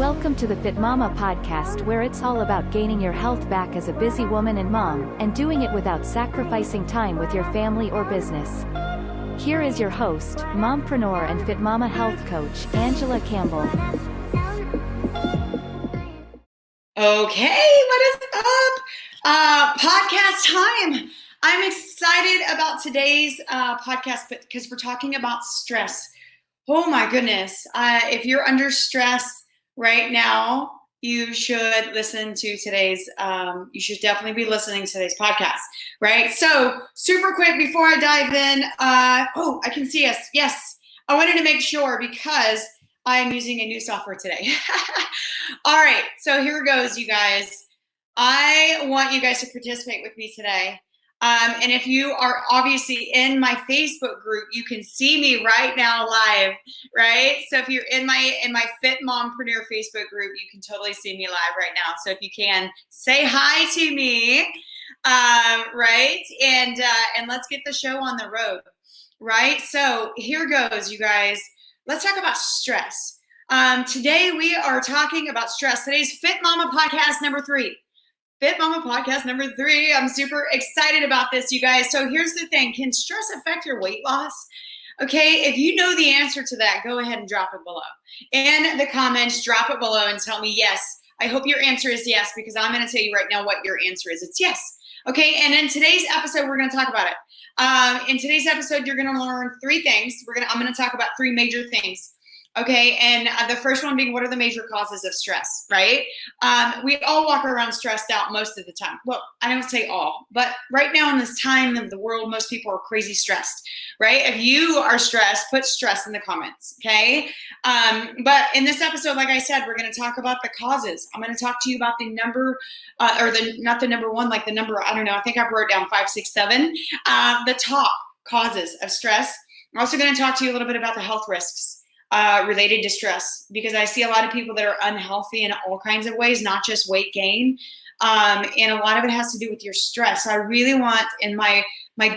Welcome to the Fit Mama podcast, where it's all about gaining your health back as a busy woman and mom, and doing it without sacrificing time with your family or business. Here is your host, mompreneur and Fit Mama health coach, Angela Campbell. Okay, what is up? Podcast time. I'm excited about today's podcast because we're talking about stress. Oh my goodness. If you're under stress right now, you should listen to today's, you should definitely be listening to today's podcast, right? So super quick before I dive in, I can see us. Yes, I wanted to make sure because I'm using a new software today. All right, so here goes, you guys. I want you guys to participate with me today. And if you are obviously in my Facebook group, you can see me right now live, right? So if you're in my Fit Mompreneur Facebook group, you can totally see me live right now. So if you can, say hi to me, right? And let's get the show on the road, right? So here goes, you guys. Let's talk about stress. Today we are talking about stress. Today's Fit Mama podcast number 3. Fit Mama podcast number 3. I'm super excited about this, you guys. So here's the thing. Can stress affect your weight loss? Okay, if you know the answer to that, go ahead and drop it below. In the comments, drop it below and tell me yes. I hope your answer is yes, because I'm going to tell you right now what your answer is. It's yes. Okay, and in today's episode, we're going to talk about it. In today's episode, you're going to learn 3 things. I'm going to talk about 3 major things. Okay, and the first one being, what are the major causes of stress, right? We all walk around stressed out most of the time. Well, I don't say all, but right now in this time of the world, most people are crazy stressed, right? If you are stressed, put stress in the comments, okay? But in this episode, like I said, we're going to talk about the causes. I'm going to talk to you about the number, not the number one, like the number, I don't know, I think I wrote down 5, 6, 7, the top causes of stress. I'm also going to talk to you a little bit about the health risks related to stress, because I see a lot of people that are unhealthy in all kinds of ways, not just weight gain. And a lot of it has to do with your stress. So I really want, and my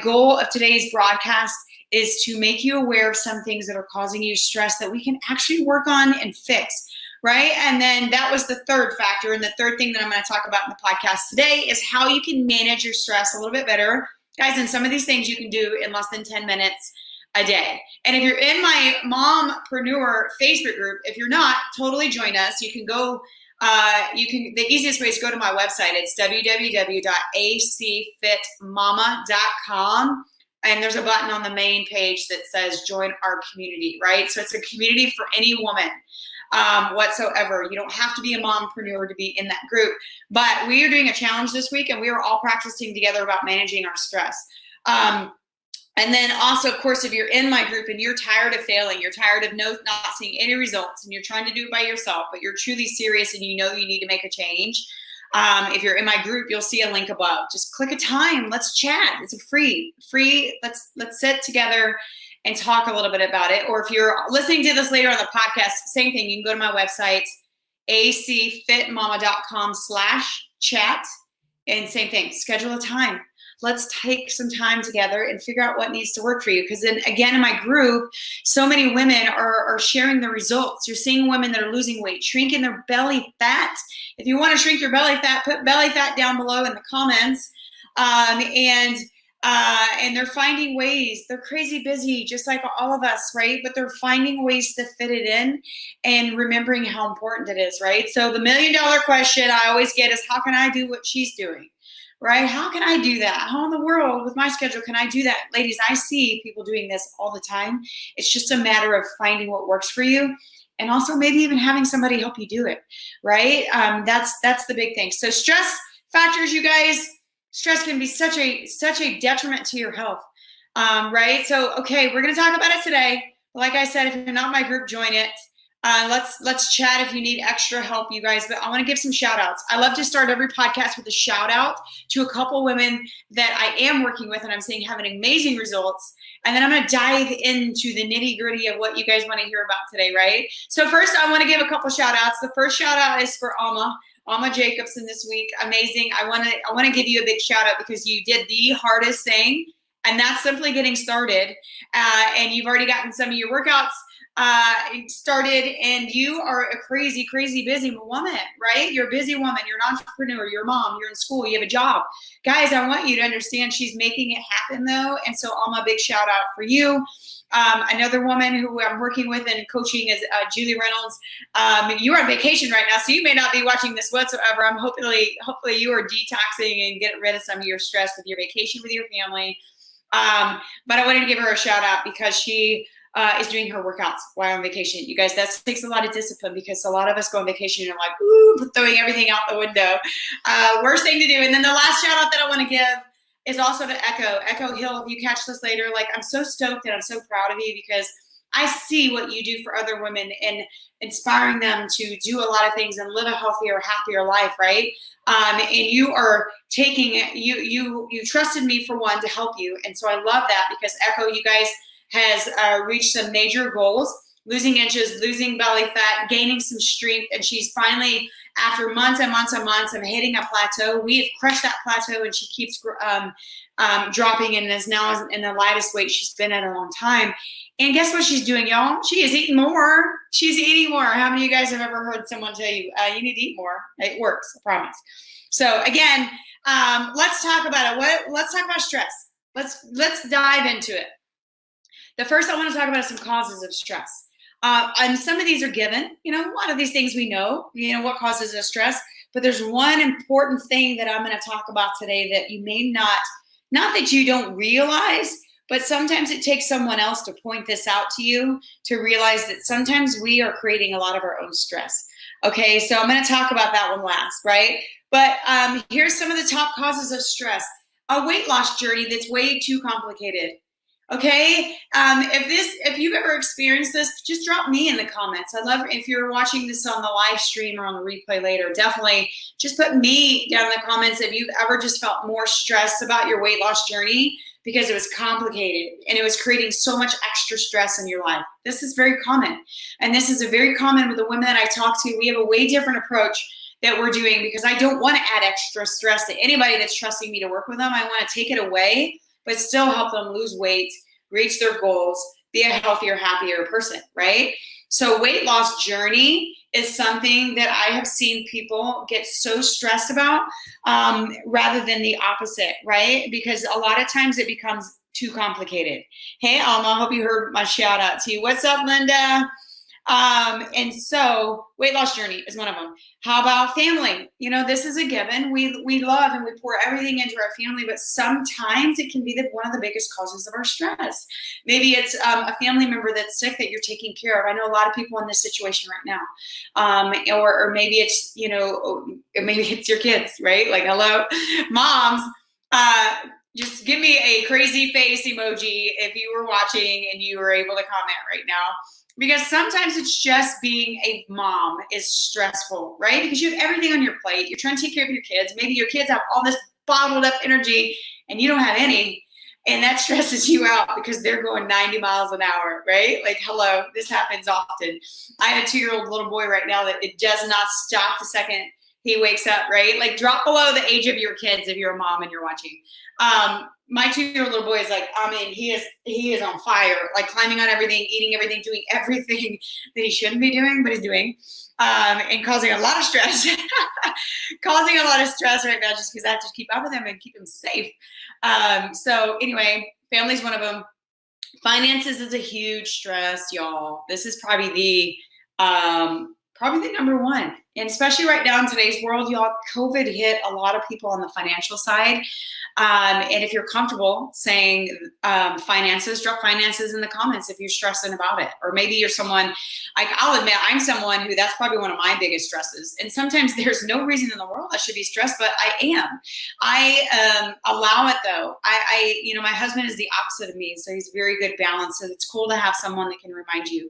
goal of today's broadcast is to make you aware of some things that are causing you stress that we can actually work on and fix, right? And then that was the third factor. And the third thing that I'm going to talk about in the podcast today is how you can manage your stress a little bit better. Guys, and some of these things you can do in less than 10 minutes a day. And if you're in my Mompreneur Facebook group, if you're not, totally join us. You can go, the easiest way is go to my website. It's www.acfitmama.com. And there's a button on the main page that says join our community, right? So it's a community for any woman whatsoever. You don't have to be a mompreneur to be in that group. But we are doing a challenge this week, and we are all practicing together about managing our stress. And then also, of course, if you're in my group and you're tired of failing, you're tired of not seeing any results, and you're trying to do it by yourself, but you're truly serious and you know you need to make a change, if you're in my group, you'll see a link above. Just click a time. Let's chat. It's a free. Let's sit together and talk a little bit about it. Or if you're listening to this later on the podcast, same thing. You can go to my website, acfitmama.com/chat, and same thing. Schedule a time. Let's take some time together and figure out what needs to work for you. Because then again, in my group, so many women are sharing the results. You're seeing women that are losing weight, shrinking their belly fat. If you want to shrink your belly fat, put belly fat down below in the comments. And they're finding ways. They're crazy busy, just like all of us, right? But they're finding ways to fit it in and remembering how important it is, right? So the $1 million question I always get is, how can I do what she's doing? Right? How can I do that? How in the world with my schedule can I do that? Ladies, I see people doing this all the time. It's just a matter of finding what works for you, and also maybe even having somebody help you do it, right? That's the big thing. So stress factors, you guys, stress can be such a detriment to your health, right? So, okay, we're going to talk about it today. Like I said, if you're not in my group, join it. Let's chat if you need extra help, you guys. But I want to give some shout outs. I love to start every podcast with a shout out to a couple women that I am working with and I'm seeing having amazing results. And then I'm going to dive into the nitty gritty of what you guys want to hear about today, right? So first, I want to give a couple shout outs. The first shout out is for Alma Jacobson this week. Amazing. I want to give you a big shout out because you did the hardest thing, and that's simply getting started. And you've already gotten some of your workouts started, and you are a crazy, crazy busy woman, right? You're a busy woman. You're an entrepreneur. You're a mom. You're in school. You have a job. Guys, I want you to understand she's making it happen, though. And so, Alma, big shout out for you. Another woman who I'm working with and coaching is Julie Reynolds. You're on vacation right now, so you may not be watching this whatsoever. I'm hopefully you are detoxing and getting rid of some of your stress with your vacation with your family. But I wanted to give her a shout out because she is doing her workouts while on vacation. You guys, that takes a lot of discipline because a lot of us go on vacation and are like, ooh, throwing everything out the window. Worst thing to do. And then the last shout out that I want to give is also to Echo Hill. If you catch this later, like, I'm so stoked and I'm so proud of you because I see what you do for other women and inspiring them to do a lot of things and live a healthier, happier life, right? And you are taking it, you trusted me for one to help you. And so I love that because Echo, you guys, has reached some major goals, losing inches, losing belly fat, gaining some strength. And she's finally, after months and months and months of hitting a plateau, we have crushed that plateau and she keeps dropping and is now in the lightest weight she's been in a long time. And guess what she's doing, y'all? She is eating more. She's eating more. How many of you guys have ever heard someone tell you, you need to eat more? It works, I promise. So again, let's talk about it. Let's talk about stress. Let's dive into it. The first I want to talk about is some causes of stress. And some of these are given. You know, a lot of these things we know, what causes us stress. But there's one important thing that I'm going to talk about today that you may not that you don't realize, but sometimes it takes someone else to point this out to you to realize that sometimes we are creating a lot of our own stress. Okay, so I'm going to talk about that one last, right? But here's some of the top causes of stress. A weight loss journey that's way too complicated. Okay, if you've ever experienced this, just drop me in the comments. I'd love if you're watching this on the live stream or on the replay later, definitely just put me down in the comments if you've ever just felt more stressed about your weight loss journey because it was complicated and it was creating so much extra stress in your life. This is very common. And this is a very common with the women that I talk to. We have a way different approach that we're doing because I don't want to add extra stress to anybody that's trusting me to work with them. I want to take it away, but still help them lose weight, reach their goals, be a healthier, happier person, right? So weight loss journey is something that I have seen people get so stressed about rather than the opposite, right? Because a lot of times it becomes too complicated. Hey, Alma, hope you heard my shout out to you. What's up, Linda? And so weight loss journey is one of them. How about family? This is a given. We love and we pour everything into our family, but sometimes it can be one of the biggest causes of our stress. Maybe it's a family member that's sick that you're taking care of. I know a lot of people in this situation right now. Or maybe it's, maybe it's your kids, right? Like, hello, moms, just give me a crazy face emoji if you were watching and you were able to comment right now. Because sometimes it's just being a mom is stressful, right? Because you have everything on your plate. You're trying to take care of your kids. Maybe your kids have all this bottled up energy and you don't have any. And that stresses you out because they're going 90 miles an hour, right? Like, hello, this happens often. I have a 2-year-old little boy right now that it does not stop the second he wakes up, right? Like, drop below the age of your kids if you're a mom and you're watching. My 2-year-old little boy is like, he is on fire, like climbing on everything, eating everything, doing everything that he shouldn't be doing, but he's doing, and causing a lot of stress, right now just because I have to keep up with him and keep him safe. So anyway, family's one of them. Finances is a huge stress, y'all. This is probably the number one. And especially right now in today's world, y'all, COVID hit a lot of people on the financial side. And if you're comfortable saying finances, drop finances in the comments if you're stressing about it. Or maybe you're someone, like, I'll admit, I'm someone who that's probably one of my biggest stresses. And sometimes there's no reason in the world I should be stressed, but I am. I allow it though. My husband is the opposite of me, so he's very good balance. So it's cool to have someone that can remind you.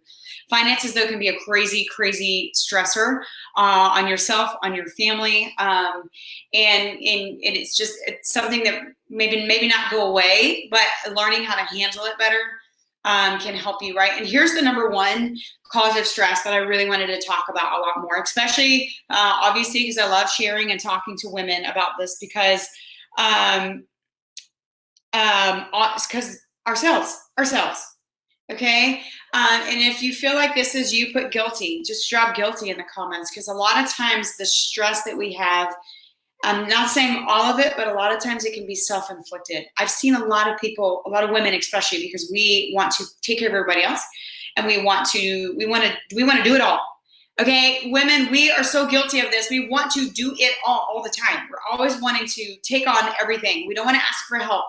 Finances though can be a crazy, crazy stressor on yourself, on your family, and it's something that maybe not go away, but learning how to handle it better can help you, right? And here's the number one cause of stress that I really wanted to talk about a lot more, especially obviously because I love sharing and talking to women about this because ourselves. Okay. And if you feel like this is you, put guilty. Just drop guilty in the comments, because a lot of times the stress that we have, I'm not saying all of it, but a lot of times it can be self-inflicted. I've seen a lot of people, a lot of women especially, because we want to take care of everybody else, and we want to do it all. Okay, women, we are so guilty of this. We want to do it all the time. We're always wanting to take on everything. We don't want to ask for help,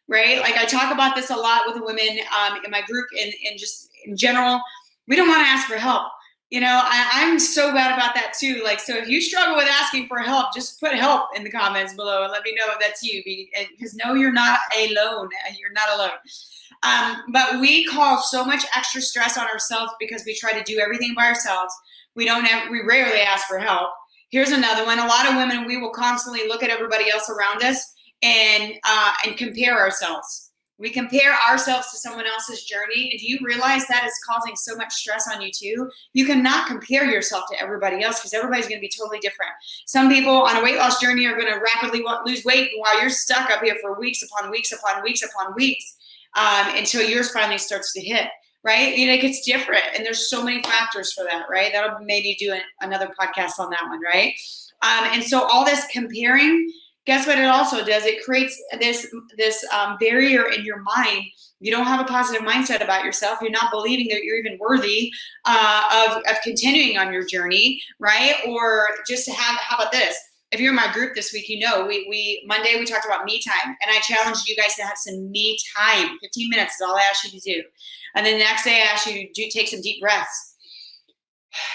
right? Like I talk about this a lot with the women in my group, and just in general. We don't want to ask for help. I'm so bad about that too. Like, so if you struggle with asking for help, just put help in the comments below and let me know if that's you, because no, you're not alone. You're not alone. But we cause so much extra stress on ourselves because we try to do everything by ourselves. We rarely ask for help. Here's another one. A lot of women, we will constantly look at everybody else around us and compare ourselves. We compare ourselves to someone else's journey. And do you realize that is causing so much stress on you too? You cannot compare yourself to everybody else, because everybody's going to be totally different. Some people on a weight loss journey are going to rapidly lose weight while you're stuck up here for weeks upon weeks upon weeks upon weeks until yours finally starts to hit. Right? It gets different. And there's so many factors for that, right? That'll maybe do another podcast on that one, right? And so all this comparing, guess what it also does? It creates this barrier in your mind. You don't have a positive mindset about yourself. You're not believing that you're even worthy of continuing on your journey, right? Or just to how about this? If you're in my group this week, Monday we talked about me time, and I challenged you guys to have some me time. 15 minutes is all I asked you to do. And then the next day I asked you to take some deep breaths.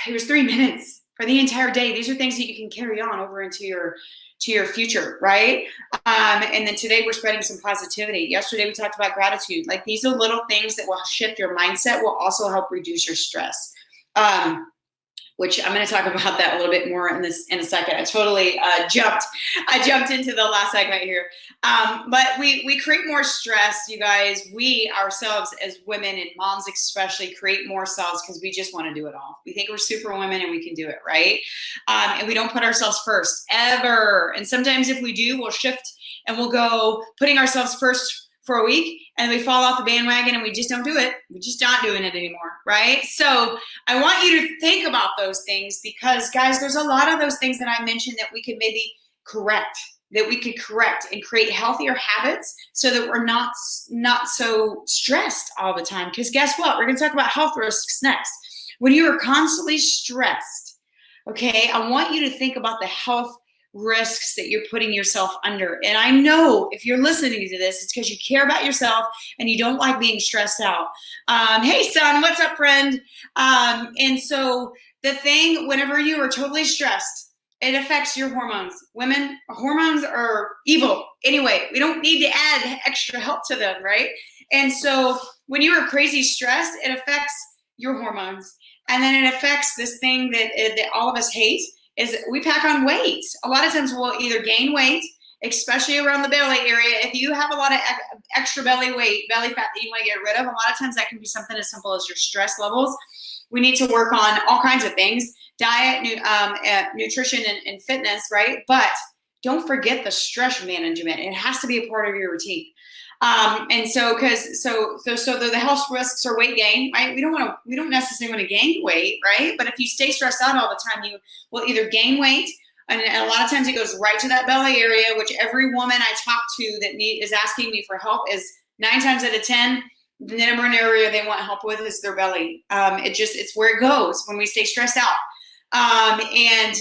It was 3 minutes for the entire day. These are things that you can carry on over into your future, right? And then today we're spreading some positivity. Yesterday we talked about gratitude. Like, these are little things that will shift your mindset, will also help reduce your stress. Which I'm going to talk about that a little bit more in a second. I totally jumped into the last segment here. But we create more stress, you guys. We ourselves as women, and moms especially, create more cells because we just want to do it all. We think we're super women and we can do it, right? And we don't put ourselves first ever. And sometimes if we do, we'll shift and we'll go putting ourselves first for a week, and we fall off the bandwagon and we just don't do it. We're just not doing it anymore, right? So I want you to think about those things, because guys, there's a lot of those things that I mentioned that we could maybe correct and create healthier habits so that we're not so stressed all the time. Because guess what? We're going to talk about health risks next. When you are constantly stressed, okay, I want you to think about the health risks that you're putting yourself under. And I know if you're listening to this, it's because you care about yourself and you don't like being stressed out. Hey son, what's up, friend? And so the thing, whenever you are totally stressed, it affects your hormones. Women, hormones are evil. Anyway, we don't need to add extra help to them, right? And so when you are crazy stressed, it affects your hormones. And then it affects this thing that all of us hate, is we pack on weight. A lot of times we'll either gain weight, especially around the belly area. If you have a lot of extra belly fat that you want to get rid of, a lot of times that can be something as simple as your stress levels. We need to work on all kinds of things, diet, nutrition, and fitness, right? But don't forget the stress management. It has to be a part of your routine. And so the health risks are weight gain, right? We don't necessarily want to gain weight, right? But if you stay stressed out all the time, you will either gain weight, and a lot of times it goes right to that belly area, which every woman I talk to that is asking me for help is 9 times out of 10, the number one area they want help with is their belly. It's where it goes when we stay stressed out. And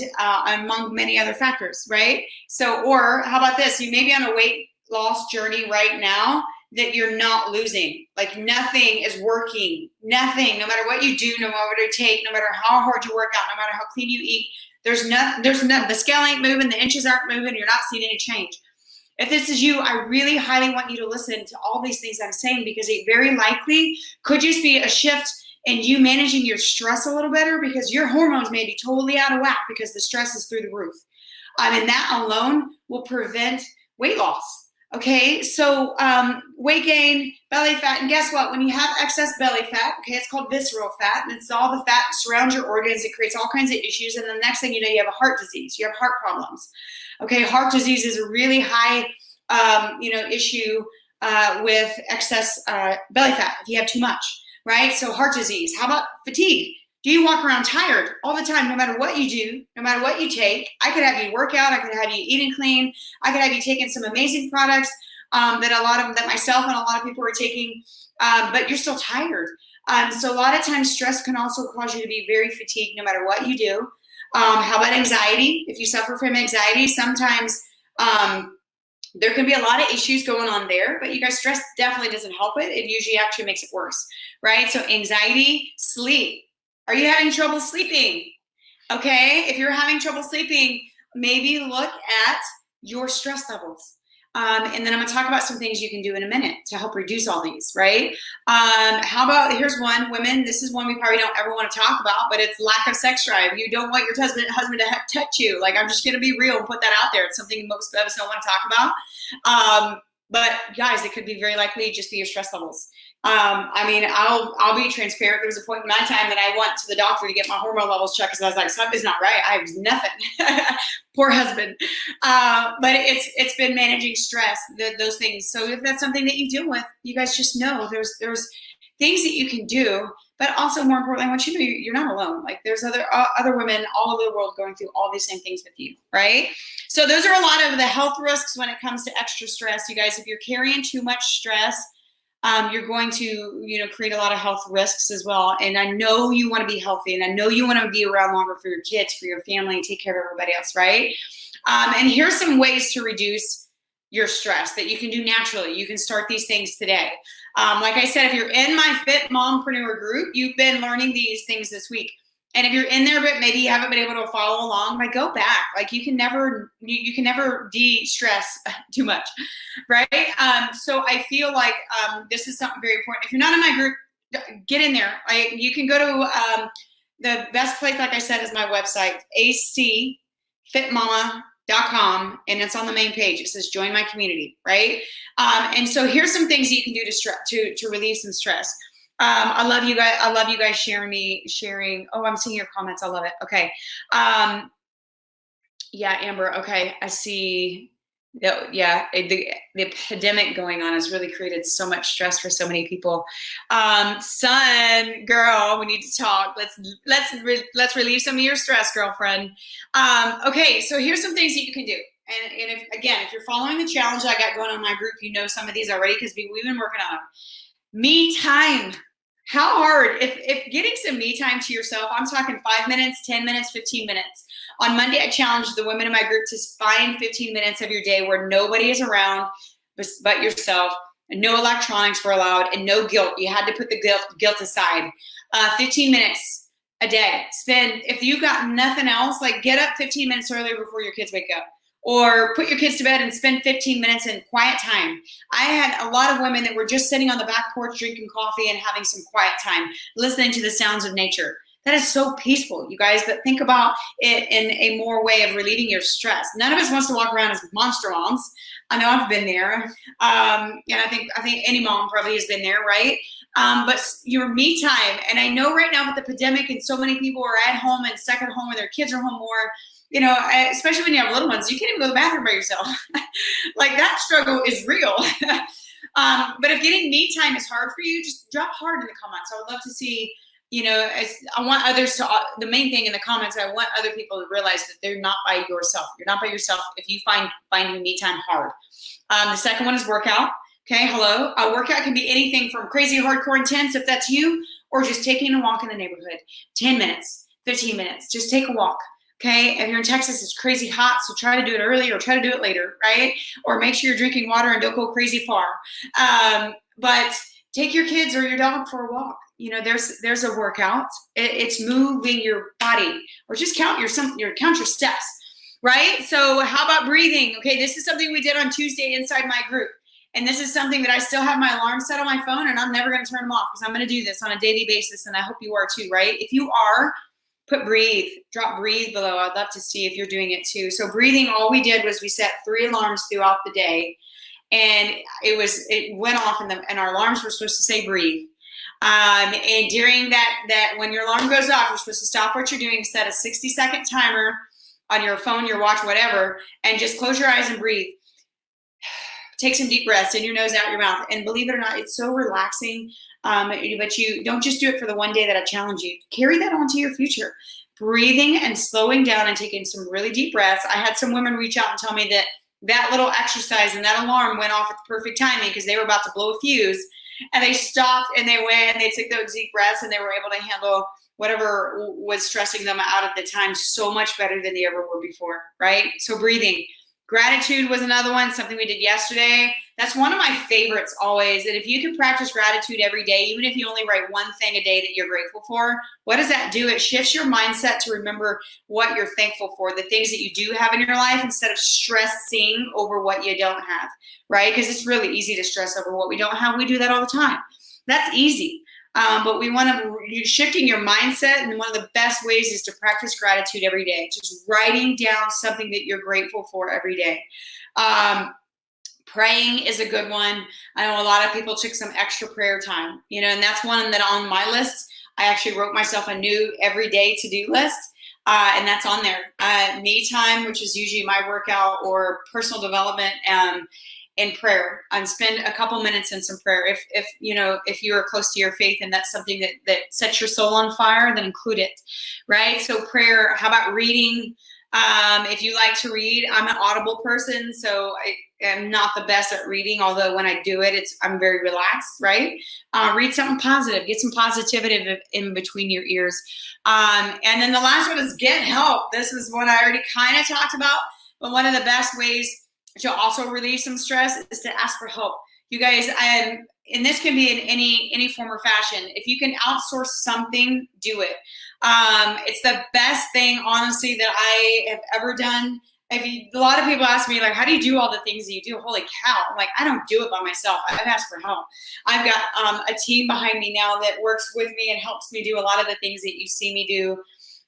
among many other factors, right? So, or how about this? You may be on a weight loss journey right now that you're not losing. Like, nothing is working. Nothing, no matter what you do, no matter what you take, no matter how hard you work out, no matter how clean you eat, there's nothing, the scale ain't moving, the inches aren't moving, you're not seeing any change. If this is you, I really highly want you to listen to all these things I'm saying, because it very likely could just be a shift in you managing your stress a little better, because your hormones may be totally out of whack because the stress is through the roof. And that alone will prevent weight loss. Okay, so weight gain, belly fat, and guess what? When you have excess belly fat, okay, it's called visceral fat, and it's all the fat that surrounds your organs. It creates all kinds of issues, and the next thing you know, you have a heart disease. You have heart problems. Okay, heart disease is a really high, issue with excess belly fat if you have too much. right? So heart disease. How about fatigue? Do you walk around tired all the time, no matter what you do, no matter what you take? I could have you work out. I could have you eating clean. I could have you taking some amazing products that myself and a lot of people are taking, but you're still tired. So a lot of times stress can also cause you to be very fatigued no matter what you do. How about anxiety? If you suffer from anxiety, sometimes there can be a lot of issues going on there, but you guys, stress definitely doesn't help it. It usually actually makes it worse, right? So anxiety, sleep. Are you having trouble sleeping? Okay, if you're having trouble sleeping, maybe look at your stress levels. And then I'm going to talk about some things you can do in a minute to help reduce all these, right? How about, here's one, women, this is one we probably don't ever want to talk about, but it's lack of sex drive. You don't want your husband to touch you. Like, I'm just going to be real and put that out there. It's something most of us don't want to talk about. But guys, it could be very likely just be your stress levels. I'll be transparent. There was a point in my time that I went to the doctor to get my hormone levels checked because I was like, something's not right. I have nothing. Poor husband. But it's been managing stress, those things. So if that's something that you deal with, you guys just know there's things that you can do. But also, more importantly, I want you to know you're not alone. Like, there's other women all over the world going through all these same things with you, right? So those are a lot of the health risks when it comes to extra stress. You guys, if you're carrying too much stress, you're going to, create a lot of health risks as well. And I know you want to be healthy, and I know you want to be around longer for your kids, for your family, and take care of everybody else, right? And here's some ways to reduce your stress that you can do naturally. You can start these things today. Like I said, if you're in my Fit Mompreneur group, you've been learning these things this week. And if you're in there, but maybe you haven't been able to follow along, like, go back. Like, you can never de-stress too much, right? So I feel like this is something very important. If you're not in my group, get in there. You can go to the best place, like I said, is my website, acfitmama.com, and it's on the main page. It says join my community, right? And so here's some things you can do to relieve some stress. I love you guys. I love you guys sharing. Oh, I'm seeing your comments. I love it. Okay. Yeah, Amber. Okay. I see. Yeah. The epidemic going on has really created so much stress for so many people. Son, girl, we need to talk. Let's relieve some of your stress, girlfriend. Okay. So here's some things that you can do. And if you're following the challenge I got going on in my group, you know some of these already because we've been working on them. Me time. How hard? If getting some me time to yourself, I'm talking 5 minutes, 10 minutes, 15 minutes. On Monday, I challenged the women in my group to find 15 minutes of your day where nobody is around but yourself, and no electronics were allowed, and no guilt. You had to put the guilt aside. 15 minutes a day. If you got nothing else, like, get up 15 minutes earlier before your kids wake up. Or put your kids to bed and spend 15 minutes in quiet time. I had a lot of women that were just sitting on the back porch drinking coffee and having some quiet time, listening to the sounds of nature. That is so peaceful, you guys. But think about it in a more way of relieving your stress. None of us wants to walk around as monster moms. I know I've been there. And I think any mom probably has been there, right? But your me time. And I know right now with the pandemic and so many people are at home and stuck at home and their kids are home more, especially when you have little ones, you can't even go to the bathroom by yourself. Like, that struggle is real. But if getting me time is hard for you, just drop hard in the comments. I would love to see, I want others to, the main thing in the comments, I want other people to realize that they're not by yourself. You're not by yourself if you finding me time hard. The second one is workout. Okay, hello. A workout can be anything from crazy, hardcore, intense, if that's you, or just taking a walk in the neighborhood. 10 minutes, 15 minutes, just take a walk. Okay, if you're in Texas, it's crazy hot, so try to do it early or try to do it later, right? Or make sure you're drinking water and don't go crazy far. But take your kids or your dog for a walk. There's a workout. It's moving your body, or just count your steps, right? So how about breathing? Okay, this is something we did on Tuesday inside my group. And this is something that I still have my alarm set on my phone, and I'm never going to turn them off because I'm going to do this on a daily basis, and I hope you are too, right? If you are, drop breathe below. I'd love to see if you're doing it too. So breathing, all we did was we set 3 alarms throughout the day, and it went off, and our alarms were supposed to say breathe. And during that when your alarm goes off, you're supposed to stop what you're doing, set a 60-second timer on your phone, your watch, whatever, and just close your eyes and breathe. take some deep breaths in your nose, out your mouth. And believe it or not, it's so relaxing. But you don't just do it for the one day that I challenge you. Carry that on to your future. Breathing and slowing down and taking some really deep breaths. I had some women reach out and tell me that little exercise and that alarm went off at the perfect timing because they were about to blow a fuse. And they stopped and they went and they took those deep breaths and they were able to handle whatever was stressing them out at the time so much better than they ever were before, right? So breathing. Gratitude was another one, something we did yesterday. That's one of my favorites always. And if you can practice gratitude every day, even if you only write one thing a day that you're grateful for, what does that do? It shifts your mindset to remember what you're thankful for, the things that you do have in your life instead of stressing over what you don't have, right? Because it's really easy to stress over what we don't have. We do that all the time. That's easy. But we want to, you're shifting your mindset, and one of the best ways is to practice gratitude every day. Just writing down something that you're grateful for every day. Praying is a good one. I know a lot of people took some extra prayer time, and that's one that on my list, I actually wrote myself a new everyday to-do list. And that's on there. Me time, which is usually my workout or personal development, in prayer, and spend a couple minutes in some prayer. If you are close to your faith and that's something that sets your soul on fire, then include it, right? So prayer. How about reading? If you like to read, I'm an Audible person, so I am not the best at reading, although when I do it, I'm very relaxed, right? Read something positive, get some positivity in between your ears. And then the last one is get help. This is one I already kind of talked about, but one of the best ways to also relieve some stress is to ask for help. You guys, and this can be in any form or fashion. If you can outsource something, do it. It's the best thing, honestly, that I have ever done. A lot of people ask me, like, how do you do all the things that you do? Holy cow. I'm like, I don't do it by myself. I've asked for help. I've got a team behind me now that works with me and helps me do a lot of the things that you see me do.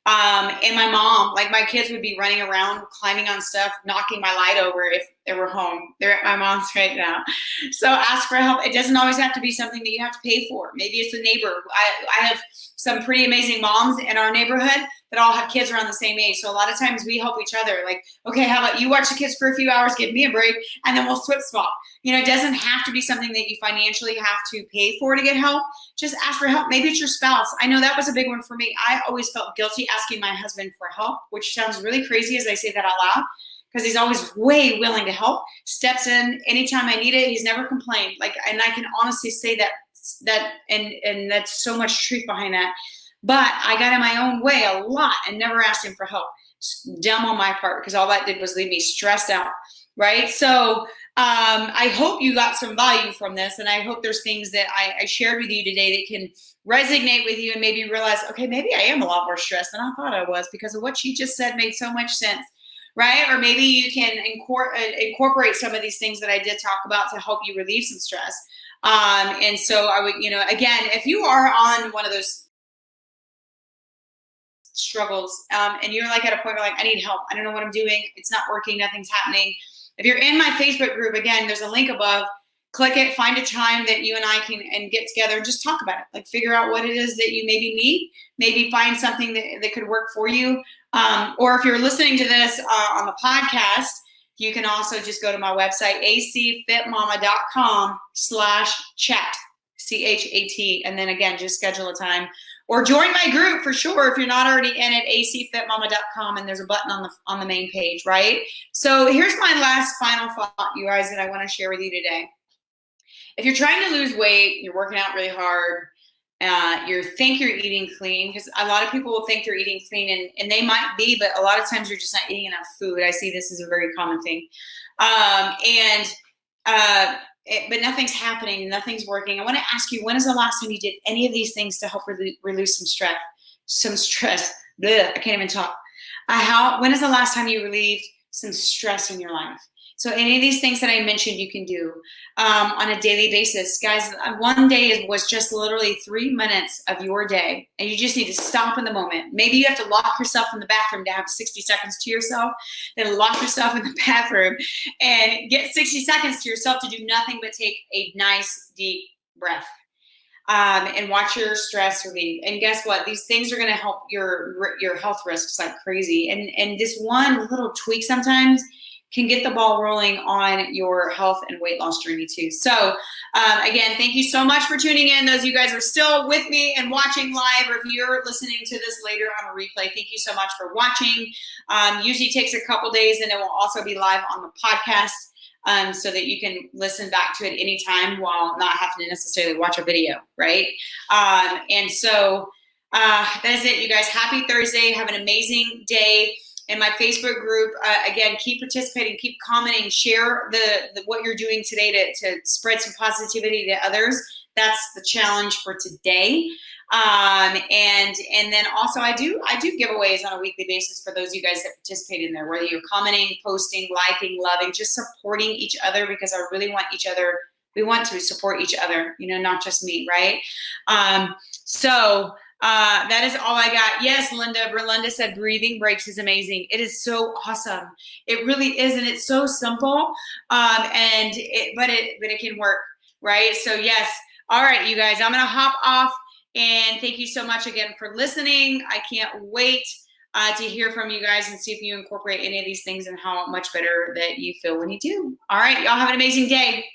And my mom, like my kids would be running around, climbing on stuff, knocking my light over if they were home. They're at my mom's right now. So ask for help. It doesn't always have to be something that you have to pay for. Maybe it's a neighbor. I have some pretty amazing moms in our neighborhood that all have kids around the same age. So a lot of times we help each other. Like, okay, how about you watch the kids for a few hours, give me a break, and then we'll swap. It doesn't have to be something that you financially have to pay for to get help. Just ask for help. Maybe it's your spouse. I know that was a big one for me. I always felt guilty asking my husband for help, which sounds really crazy as I say that out loud, because he's always way willing to help, steps in anytime I need it. He's never complained. And I can honestly say that and that's so much truth behind that. But I got in my own way a lot and never asked him for help. Dumb on my part, because all that did was leave me stressed out, right? So I hope you got some value from this, and I hope there's things that I shared with you today that can resonate with you and maybe realize, okay, maybe I am a lot more stressed than I thought I was, because of what she just said made so much sense, right? Or maybe you can incorporate some of these things that I did talk about to help you relieve some stress. And so I would, again, if you are on one of those struggles and you're like at a point where like, I need help, I don't know what I'm doing, it's not working, nothing's happening. If you're in my Facebook group, again, there's a link above. Click it, find a time that you and I can get together and just talk about it. Like, figure out what it is that you maybe need. Maybe find something that could work for you. Or if you're listening to this on the podcast, you can also just go to my website, acfitmama.com/chat, CHAT, and then again, just schedule a time. Or join my group for sure if you're not already in it, acfitmama.com, and there's a button on the main page, right? So here's my last final thought, you guys, that I want to share with you today. If you're trying to lose weight, you're working out really hard, you think you're eating clean, because a lot of people will think they're eating clean, and they might be, but a lot of times you're just not eating enough food. I see this as a very common thing. But nothing's happening, nothing's working. I want to ask you, when is the last time you did any of these things to help relieve some stress? Blech, I can't even talk. When is the last time you relieved some stress in your life? So any of these things that I mentioned, you can do on a daily basis. Guys, one day was just literally 3 minutes of your day, and you just need to stop in the moment. Maybe you have to lock yourself in the bathroom to have 60 seconds to yourself, then lock yourself in the bathroom and get 60 seconds to yourself to do nothing but take a nice deep breath. And watch your stress relieve. And guess what? These things are going to help your health risks like crazy. And just one little tweak sometimes can get the ball rolling on your health and weight loss journey too. So again, thank you so much for tuning in. Those of you guys are still with me and watching live, or if you're listening to this later on a replay, thank you so much for watching. Usually takes a couple days, and it will also be live on the podcast. So that you can listen back to it anytime while not having to necessarily watch a video, right? And so that is it, you guys. Happy Thursday. Have an amazing day. In my Facebook group, again, keep participating, keep commenting, share the what you're doing today to spread some positivity to others. That's the challenge for today. And then also I do giveaways on a weekly basis for those of you guys that participate in there, whether you're commenting, posting, liking, loving, just supporting each other, because I really want we want to support each other, not just me, right? That is all I got. Yes, Linda said breathing breaks is amazing. It is so awesome. It really is, and it's so simple. But it can work, right? So yes. All right, you guys, I'm gonna hop off, and thank you so much again for listening. I can't wait to hear from you guys and see if you incorporate any of these things and how much better that you feel when you do. All right, y'all have an amazing day.